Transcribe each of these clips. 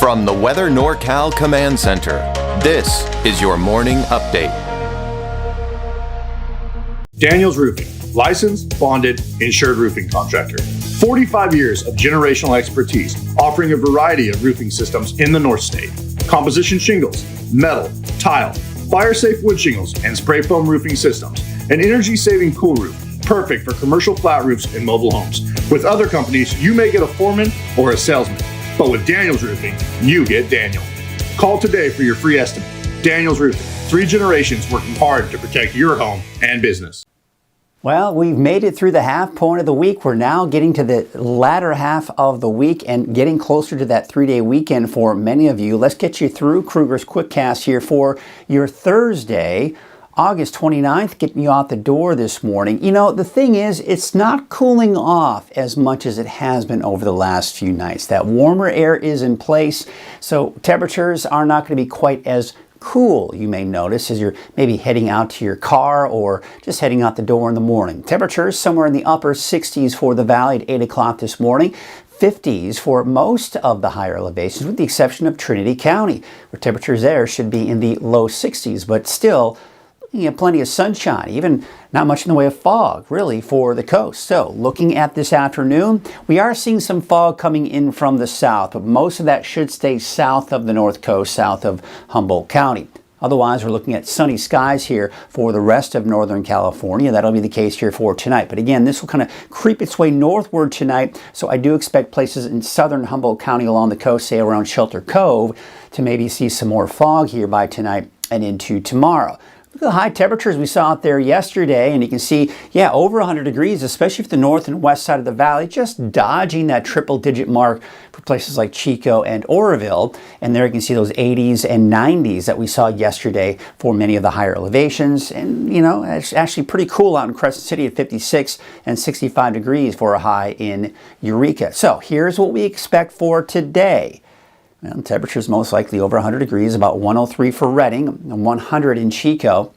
From the Weather NorCal Command Center, this is your morning update. Daniels Roofing, licensed, bonded, insured roofing contractor. 45 years of generational expertise, offering a variety of roofing systems in the North State. Composition shingles, metal, tile, fire-safe wood shingles, and spray foam roofing systems. An energy-saving cool roof, perfect for commercial flat roofs and mobile homes. With other companies, you may get a foreman or a salesman. But with Daniels Roofing, you get Daniel. Call today for your free estimate. Daniels Roofing, 3 generations working hard to protect your home and business. Well, we've made it through the half point of the week. We're now getting to the latter half of the week and getting closer to that 3-day weekend for many of you. Let's get you through Kruger's Quickcast here for your Thursday, August 29th, getting you out the door this morning. You know, the thing is, it's not cooling off as much as it has been over the last few nights. That warmer air is in place, so temperatures are not going to be quite as cool, you may notice, as you're maybe heading out to your car or just heading out the door in the morning. Temperatures somewhere in the upper 60s for the valley at 8 o'clock this morning. 50s for most of the higher elevations, with the exception of Trinity County, where temperatures there should be in the low 60s, but still you have plenty of sunshine, even not much in the way of fog, really, for the coast. So, looking at this afternoon, we are seeing some fog coming in from the south, but most of that should stay south of the north coast, south of Humboldt County. Otherwise, we're looking at sunny skies here for the rest of Northern California. That'll be the case here for tonight. But again, this will kind of creep its way northward tonight, so I do expect places in southern Humboldt County along the coast, say around Shelter Cove, to maybe see some more fog here by tonight and into tomorrow. Look at the high temperatures we saw out there yesterday, and you can see, over 100 degrees, especially for the north and west side of the valley, just dodging that triple-digit mark for places like Chico and Oroville. And there you can see those 80s and 90s that we saw yesterday for many of the higher elevations. And, you know, it's actually pretty cool out in Crescent City at 56 and 65 degrees for a high in Eureka. So here's what we expect for today. Well, temperatures most likely over 100 degrees, about 103 for Redding, 100 in Chico.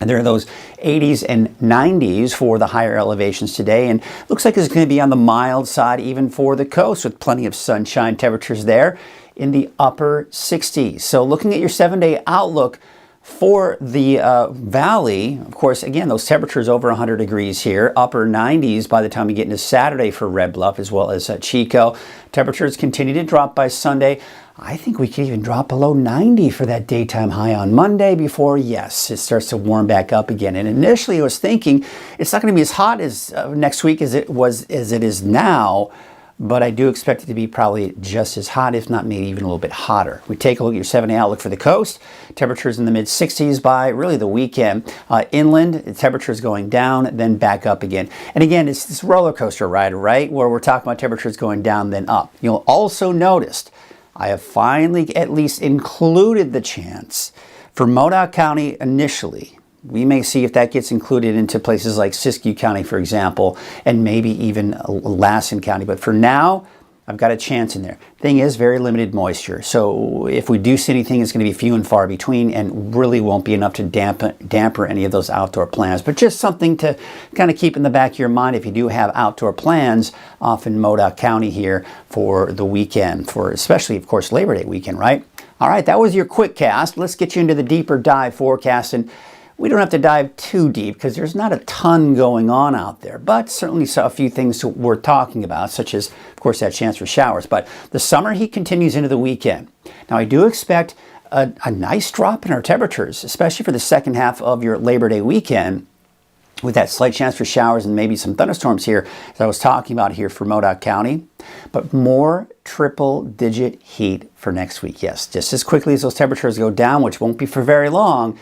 And there are those 80s and 90s for the higher elevations today. And looks like it's going to be on the mild side even for the coast, with plenty of sunshine. Temperatures there in the upper 60s. So looking at your 7-day outlook for the valley, of course, again, those temperatures over 100 degrees here, upper 90s by the time we get into Saturday for Red Bluff as well as Chico. Temperatures continue to drop by Sunday. I think we could even drop below 90 for that daytime high on Monday before, yes, it starts to warm back up again. And initially I was thinking it's not going to be as hot as next week as it is now, but I do expect it to be probably just as hot, if not maybe even a little bit hotter. We take a look at your 7-day outlook for the coast. Temperatures in the mid-60s by really the weekend. Inland, the temperatures going down, then back up again. And again, it's this roller coaster ride, right, where we're talking about temperatures going down, then up. You'll also notice I have finally at least included the chance for Modoc County initially. We may see if that gets included into places like Siskiyou County, for example, and maybe even Lassen County. But for now, I've got a chance in there. Thing is, very limited moisture. So if we do see anything, it's going to be few and far between and really won't be enough to damper any of those outdoor plans. But just something to kind of keep in the back of your mind if you do have outdoor plans off in Modoc County here for the weekend, for especially, of course, Labor Day weekend, right? All right, that was your quick cast. Let's get you into the deeper dive forecast. And we don't have to dive too deep because there's not a ton going on out there, but certainly saw a few things we're talking about, such as, of course, that chance for showers. But the summer heat continues into the weekend. Now, I do expect a nice drop in our temperatures, especially for the second half of your Labor Day weekend, with that slight chance for showers and maybe some thunderstorms here, as I was talking about here for Modoc County. But more triple-digit heat for next week. Yes, just as quickly as those temperatures go down, which won't be for very long,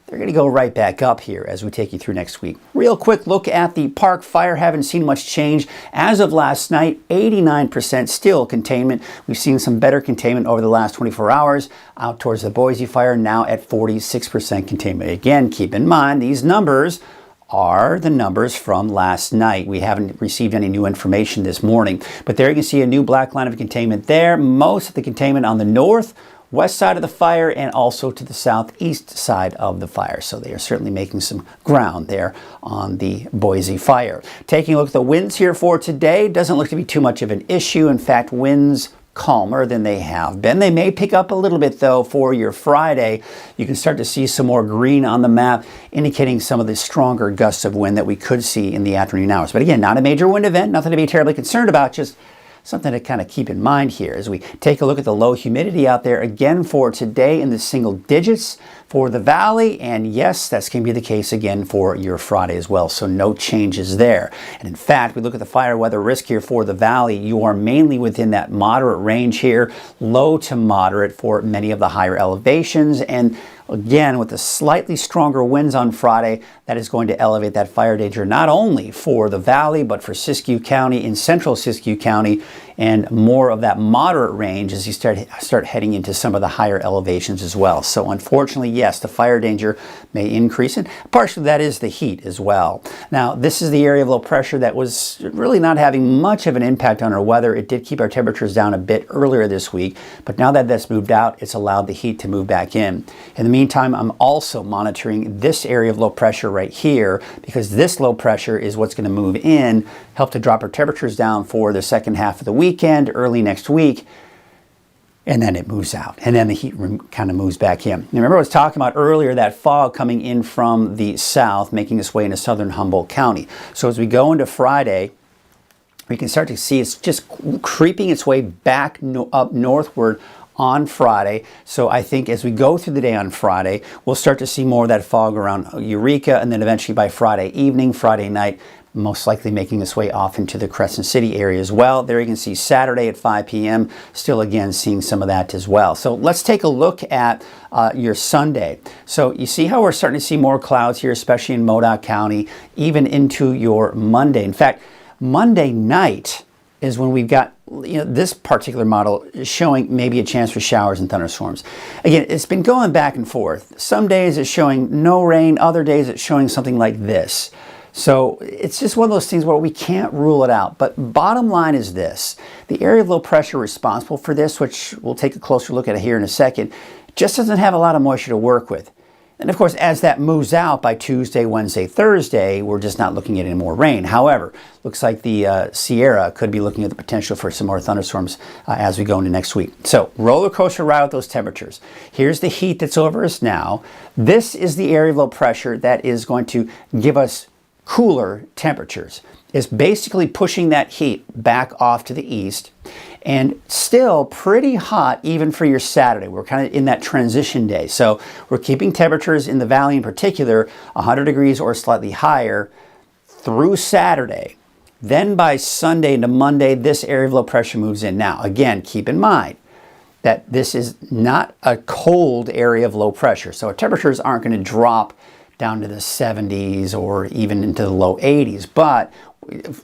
they're going to go right back up here as we take you through next week. Real quick look at the Park Fire. Haven't seen much change. As of last night, 89% still containment. We've seen some better containment over the last 24 hours. Out towards the Boise Fire, now at 46% containment. Again, keep in mind, these numbers are the numbers from last night. We haven't received any new information this morning. But there you can see a new black line of containment there. Most of the containment on the north, west side of the fire, and also to the southeast side of the fire. So they are certainly making some ground there on the Boise Fire. Taking a look at the winds here for today, doesn't look to be too much of an issue. In fact, winds calmer than they have been. They may pick up a little bit though for your Friday. You can start to see some more green on the map, indicating some of the stronger gusts of wind that we could see in the afternoon hours. But again, not a major wind event, nothing to be terribly concerned about, just something to kind of keep in mind here as we take a look at the low humidity out there again for today in the single digits for the valley. And yes, that's going to be the case again for your Friday as well. So no changes there. And in fact, we look at the fire weather risk here for the valley. You are mainly within that moderate range here, low to moderate for many of the higher elevations. And again, with the slightly stronger winds on Friday, that is going to elevate that fire danger not only for the valley, but for Siskiyou County, in central Siskiyou County, and more of that moderate range as you start heading into some of the higher elevations as well. So unfortunately, yes, the fire danger may increase, and partially that is the heat as well. Now, this is the area of low pressure that was really not having much of an impact on our weather. It did keep our temperatures down a bit earlier this week, but now that that's moved out, it's allowed the heat to move back in. In the meantime, I'm also monitoring this area of low pressure right here, because this low pressure is what's going to move in, help to drop our temperatures down for the second half of the weekend, early next week, and then it moves out, and then the heat kind of moves back in. Now, remember I was talking about earlier that fog coming in from the south, making its way into southern Humboldt County. So as we go into Friday, we can start to see it's just creeping its way back up northward on Friday. So I think as we go through the day on Friday, we'll start to see more of that fog around Eureka, and then eventually by Friday evening, Friday night, most likely making its way off into the Crescent City area as well. There you can see Saturday at 5 p.m. Still again seeing some of that as well. So let's take a look at your Sunday. So you see how we're starting to see more clouds here, especially in Modoc County, even into your Monday. In fact, Monday night is when we've got, this particular model is showing maybe a chance for showers and thunderstorms. Again, it's been going back and forth. Some days it's showing no rain, other days it's showing something like this. So it's just one of those things where we can't rule it out. But bottom line is this: the area of low pressure responsible for this, which we'll take a closer look at here in a second, just doesn't have a lot of moisture to work with. And of course, as that moves out by Tuesday, Wednesday, Thursday, we're just not looking at any more rain. However, looks like the Sierra could be looking at the potential for some more thunderstorms as we go into next week. So roller coaster ride with those temperatures. Here's the heat that's over us now. This is the area of low pressure that is going to give us cooler temperatures. Is basically pushing that heat back off to the east, and still pretty hot even for your Saturday. We're kind of in that transition day. So we're keeping temperatures in the valley in particular 100 degrees or slightly higher through Saturday. Then by Sunday into Monday, this area of low pressure moves in. Now, again, keep in mind that this is not a cold area of low pressure. So our temperatures aren't going to drop down to the 70s or even into the low 80s, but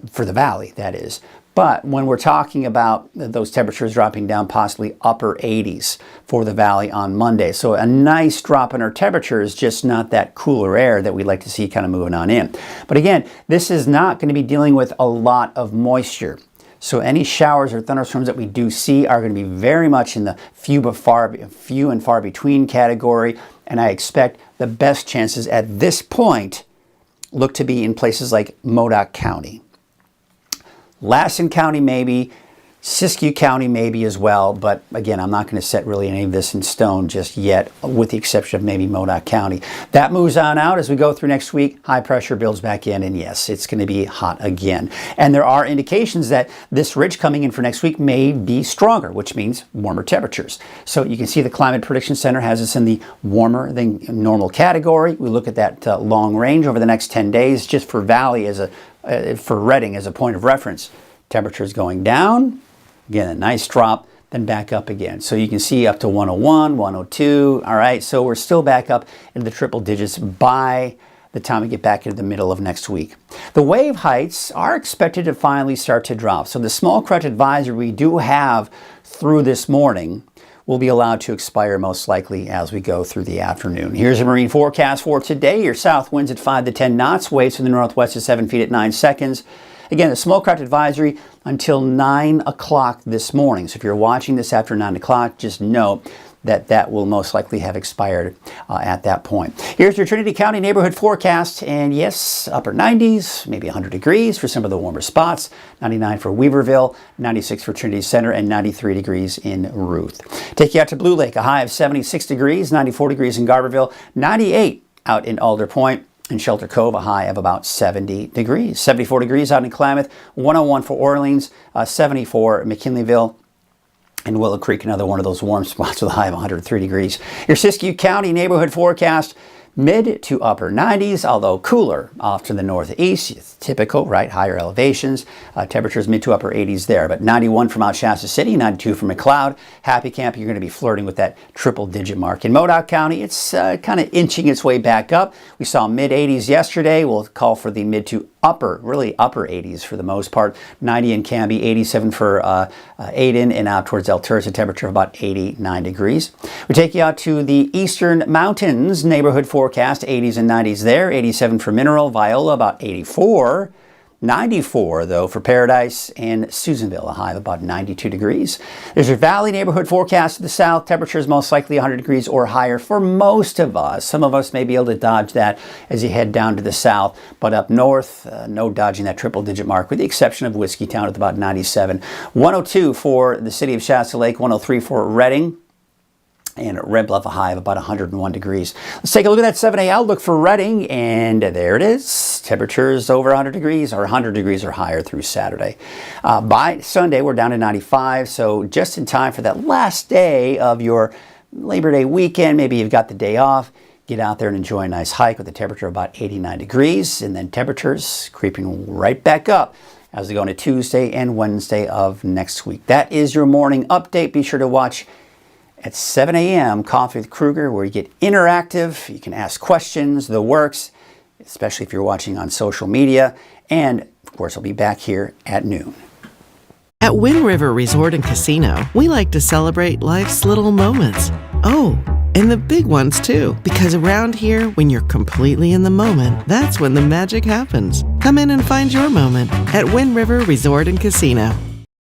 for the valley, that is. But when we're talking about those temperatures dropping down possibly upper 80s for the valley on Monday. So a nice drop in our temperatures, just not that cooler air that we'd like to see kind of moving on in. But again, this is not going to be dealing with a lot of moisture. So any showers or thunderstorms that we do see are going to be very much in the few and far between category. And I expect the best chances at this point look to be in places like Modoc County. Lassen County maybe, Siskiyou County maybe as well, but again, I'm not going to set really any of this in stone just yet, with the exception of maybe Modoc County. That moves on out as we go through next week. High pressure builds back in, and yes, it's going to be hot again. And there are indications that this ridge coming in for next week may be stronger, which means warmer temperatures. So you can see the Climate Prediction Center has us in the warmer than normal category. We look at that long range over the next 10 days, just for Valley for Redding as a point of reference. Temperatures going down. Again, a nice drop, then back up again. So you can see up to 101, 102. All right, so we're still back up into the triple digits by the time we get back into the middle of next week. The wave heights are expected to finally start to drop. So the small craft advisory we do have through this morning will be allowed to expire most likely as we go through the afternoon. Here's a marine forecast for today. Your south winds at 5 to 10 knots, waves from the northwest at 7 feet at 9 seconds. Again, the small craft advisory until 9 o'clock this morning. So if you're watching this after 9 o'clock, just know that will most likely have expired at that point. Here's your Trinity County neighborhood forecast, and yes, upper 90s, maybe 100 degrees for some of the warmer spots. 99 for Weaverville, 96 for Trinity Center, and 93 degrees in Ruth. Take you out to Blue Lake, a high of 76 degrees, 94 degrees in Garberville, 98 out in Alder Point. In Shelter Cove, a high of about 70 degrees. 74 degrees out in Klamath, 101 for Orleans, 70 for McKinleyville, and Willow Creek, another one of those warm spots with a high of 103 degrees. Your Siskiyou County neighborhood forecast, mid to upper 90s, although cooler off to the northeast. It's typical, right? Higher elevations. Temperatures mid to upper 80s there. But 91 for Mount Shasta City, 92 for McLeod. Happy Camp, you're going to be flirting with that triple-digit mark. In Modoc County, it's kind of inching its way back up. We saw mid 80s yesterday. We'll call for the mid to upper 80s for the most part. 90 in Canby, 87 for Aden, and out towards Alturas, a temperature of about 89 degrees. We take you out to the Eastern Mountains neighborhood forecast, 80s and 90s there. 87 for Mineral, Viola, about 84. 94, though, for Paradise and Susanville, a high of about 92 degrees. There's your Valley neighborhood forecast to the south. Temperatures most likely 100 degrees or higher for most of us. Some of us may be able to dodge that as you head down to the south, but up north, no dodging that triple-digit mark, with the exception of Whiskeytown at about 97. 102 for the city of Shasta Lake, 103 for Redding. And Red Bluff, a high of about 101 degrees. Let's take a look at that 7-day outlook for Redding, and there it is. Temperatures over 100 degrees or 100 degrees or higher through Saturday. By Sunday, we're down to 95, so just in time for that last day of your Labor Day weekend. Maybe you've got the day off. Get out there and enjoy a nice hike with a temperature of about 89 degrees, and then temperatures creeping right back up as we go into Tuesday and Wednesday of next week. That is your morning update. Be sure to watch at 7 a.m. Coffee with Kruger, where you get interactive. You can ask questions, the works, especially if you're watching on social media. And, of course, I'll be back here at noon. At Wind River Resort and Casino, we like to celebrate life's little moments. Oh, and the big ones, too. Because around here, when you're completely in the moment, that's when the magic happens. Come in and find your moment at Wind River Resort and Casino.